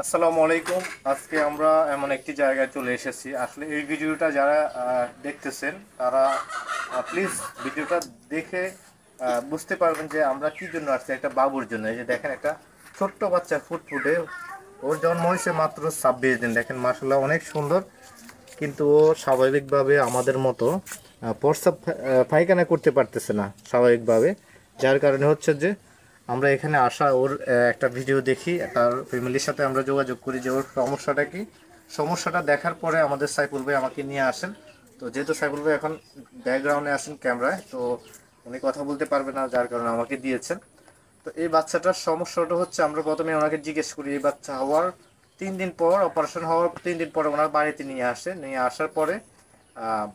আসসালামু আলাইকুম। আজকে আমরা এমন একটি জায়গায় চলে এসেছি। আসলে এই ভিডিওটা যারা দেখতেছেন তারা প্লিজ ভিডিওটা দেখে বুঝতে পারবেন যে আমরা কি জন্য আসছি। একটা বাবুর জন্য। এই যে দেখেন, একটা ছোট্ট বাচ্চা ফুটফুটে, ওর জন্ম হয়েছে মাত্র 26 দিন। দেখেন মাশাআল্লাহ অনেক সুন্দর, কিন্তু ও স্বাভাবিকভাবে আমাদের মতো প্রস্রাব পায়খানা করতে পারতেছে না স্বাভাবিকভাবে। যার কারণে হচ্ছে যে আমরা এখানে আসা, ওর একটা ভিডিও দেখি, তার ফ্যামিলির সাথে আমরা যোগাযোগ করি যে ওর সমস্যাটা কি। সমস্যাটা দেখার পরে আমাদের সাইফুল ভাই আমাকে নিয়ে আসেন। তো যেহেতু সাইফুল ভাই এখন ব্যাকগ্রাউন্ডে আসেন ক্যামেরায়, তো উনি কথা বলতে পারবে না, যার কারণে আমাকে দিয়েছেন। তো এই বাচ্চাটার সমস্যাটা হচ্ছে, আমরা প্রথমে ওনাকে জিজ্ঞেস করি এই বাচ্চা হওয়ার 3 দিন পর, অপারেশন হওয়ার 3 দিন পরে ওনার বাড়িতে নিয়ে আসে। নিয়ে আসার পরে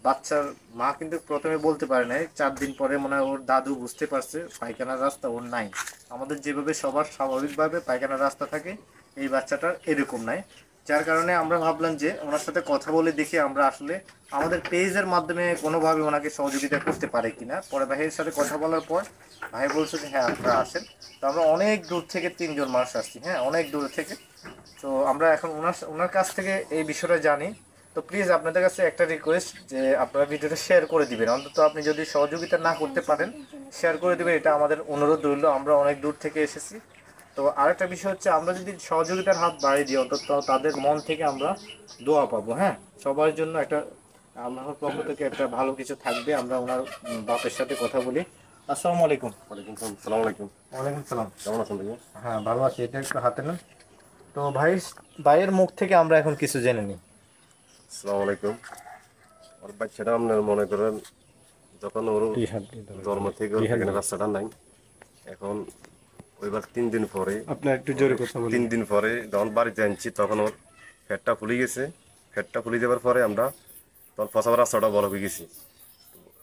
বাচ্চার মা কিন্তু প্রথমে বলতে পারে নাই। 4 দিন পরে মনে হয় ওর দাদু বুঝতে পারছে পায়খানার রাস্তা ওর নাই। আমাদের যেভাবে সবার স্বাভাবিকভাবে পায়খানার রাস্তা থাকে, এই বাচ্চাটার এরকম নাই। যার কারণে আমরা ভাবলাম যে ওনার সাথে কথা বলে দেখি আমরা আসলে আমাদের পেজের মাধ্যমে কোনোভাবে ওনাকে সহযোগিতা করতে পারে কিনা। পরে ভাইয়ের সাথে কথা বলার পর ভাই বলছে যে হ্যাঁ আপনারা আসেন। তো আমরা অনেক দূর থেকে 3 জন মানুষ আসছি, হ্যাঁ অনেক দূর থেকে। তো আমরা এখন ওনার কাছ থেকে এই বিষয়টা জানি। তো প্লিজ আপনাদের কাছে একটা রিকোয়েস্ট যে আপনারা ভিডিওটা শেয়ার করে দিবেন। অন্তত আপনি যদি সহযোগিতা না করতে পারেন, শেয়ার করে দিবেন, এটা আমাদের অনুরোধ রইল। আমরা অনেক দূর থেকে এসেছি। তো আরেকটা বিষয় হচ্ছে, আমরা যদি সহযোগিতার হাত বাড়িয়ে দিই, অন্তত তাদের মন থেকে আমরা দোয়া পাবো। হ্যাঁ, সবার জন্য একটা আল্লাহর পক্ষ থেকে একটা ভালো কিছু থাকবে। আমরা ওনার বাপের সাথে কথা বলি। আসসালামু আলাইকুম। ওয়ালাইকুম সালাম। সালাম আলাইকুম। ওয়ালাইকুম সালাম। কেমন আছেন ভাইয়া? হ্যাঁ ভালো আছি, এটা একটু হাতে নেন। তো ভাইয়ের মুখ থেকে আমরা এখন কিছু জেনে নিই। আসসালামু আলাইকুম। ওর বাচ্চাটা আপনার মনে করেন, যখন ওর জন্ম থেকে ওর এখানে বাচ্চাটা নাই। এখন ওইবার 3 দিন পরে, আপনার একটু জোরে কথা বলুন। 3 দিন পরে যখন বাড়িতে আনছি, তখন ওর পেটটা ফুলে গেছে। পেটটা ফুলে যাওয়ার পরে আমরা তখন ফসাবার রাস্তাটা বড় হয়ে গেছি।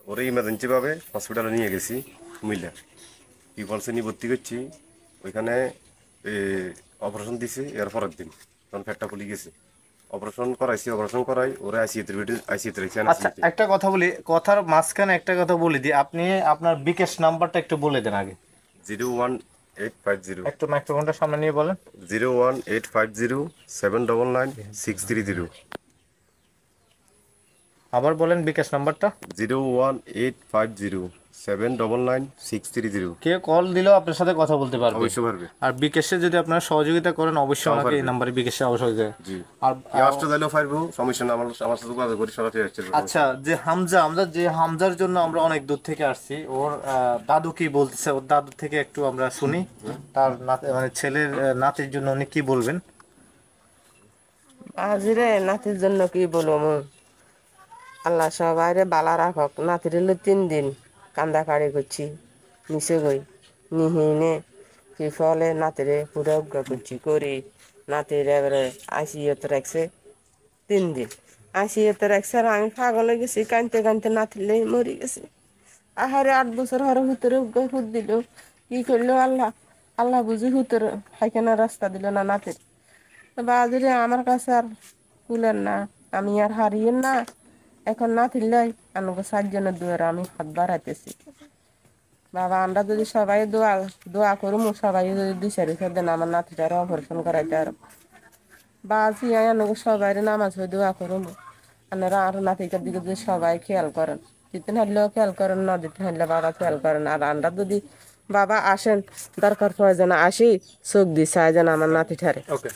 ওরে ইমার্জেন্সি ভাবে হসপিটালে নিয়ে গেছি কুমিল্লা। পিপলসে নিয়ে ভর্তি করছি। ওইখানে অপারেশন দিছে। এর পরের দিন তখন পেটটা ফুলে গেছে, অপারেশন করাই ওরা আইসিইউতে রেখে আচ্ছা, একটা কথা বলি, কথার মাঝখানে একটা কথা বলে দিই। আপনি আপনার বিকাশ নাম্বারটা একটু বলে দেন আগে। 01850, একটু মাইক্রোফোনটা সামনে নিয়ে বলেন। 01850 799 630। আবার বলেন বিকাশ নাম্বারটা। 01850 799 630। কে কল দিলেও আপনার সাথে কথা বলতে পারবে। অবশ্যই পারবে। আর বিকাশে যদি আপনারা সহযোগিতা করেন, অবশ্যই তাও আমাকে এই পারবে। নাম্বারে বিকাশে অবশ্যই দেয়। জি। আর এই আসতে দিলেও পারবো, সমস্যা না। আমার সাথে যোগাযোগ করি, সরাসরি আসছে। আচ্ছা, যে হামজা, আমরা যে হামজার জন্য আমরা অনেক দূর থেকে আসছি, ওর দাদু কি বলতেছে, ওর দাদু থেকে একটু আমরা শুনি। তার মানে ছেলের নাতির জন্য উনি কি বলবেন। আজিরে নাতির জন্য কি বলবো, আল্লাহ সবাইরে বালা রাখক। নাতির হলো 3 দিন কান্দা কাড়ি করছি, নিচে গই নিহিনে কি ফলে নাতিরে পুরো উগ্র করছি করি। নাতির এবারে আইসিইউতে রাখছে 3 দিন। আইসিইউতে রাখছে আর আমি পাগল হয়ে গেছি, কানতে কানতে নাতিলে মরি গেছে। আহারে 8 বছর হরে হুতরে উগ্র হুত দিল, কি করলো আল্লাহ। আল্লাহ বুঝি হুতর হাইখানা রাস্তা দিল না নাতির। বাজরে আমার কাছে আর কুলেন না, আমি আর হারিয়েন না। এখন না ফিরলাই আমাকে 7 জনের দুয়ারে আমি হাত বাড়াইতেছি। বাবা আমরা যদি সবাই দোয়া দোয়া করুম, সবাই যদি 2-4 দেন আমার নাতিটার অপারেশন করাইতে আর বাজি আমাকে সবাই নামাজ হয়ে দোয়া করুম। আপনারা আর নাতিটার দিকে যদি সবাই খেয়াল করেন, দিতে হারলেও খেয়াল করেন, না দিতে হারলে বাবা খেয়াল করেন। আর আমরা যদি বাবা আসেন, দরকার প্রয়োজন আসি, চোখ দিয়ে চাই যেন আমার নাতিটারে। ওকে।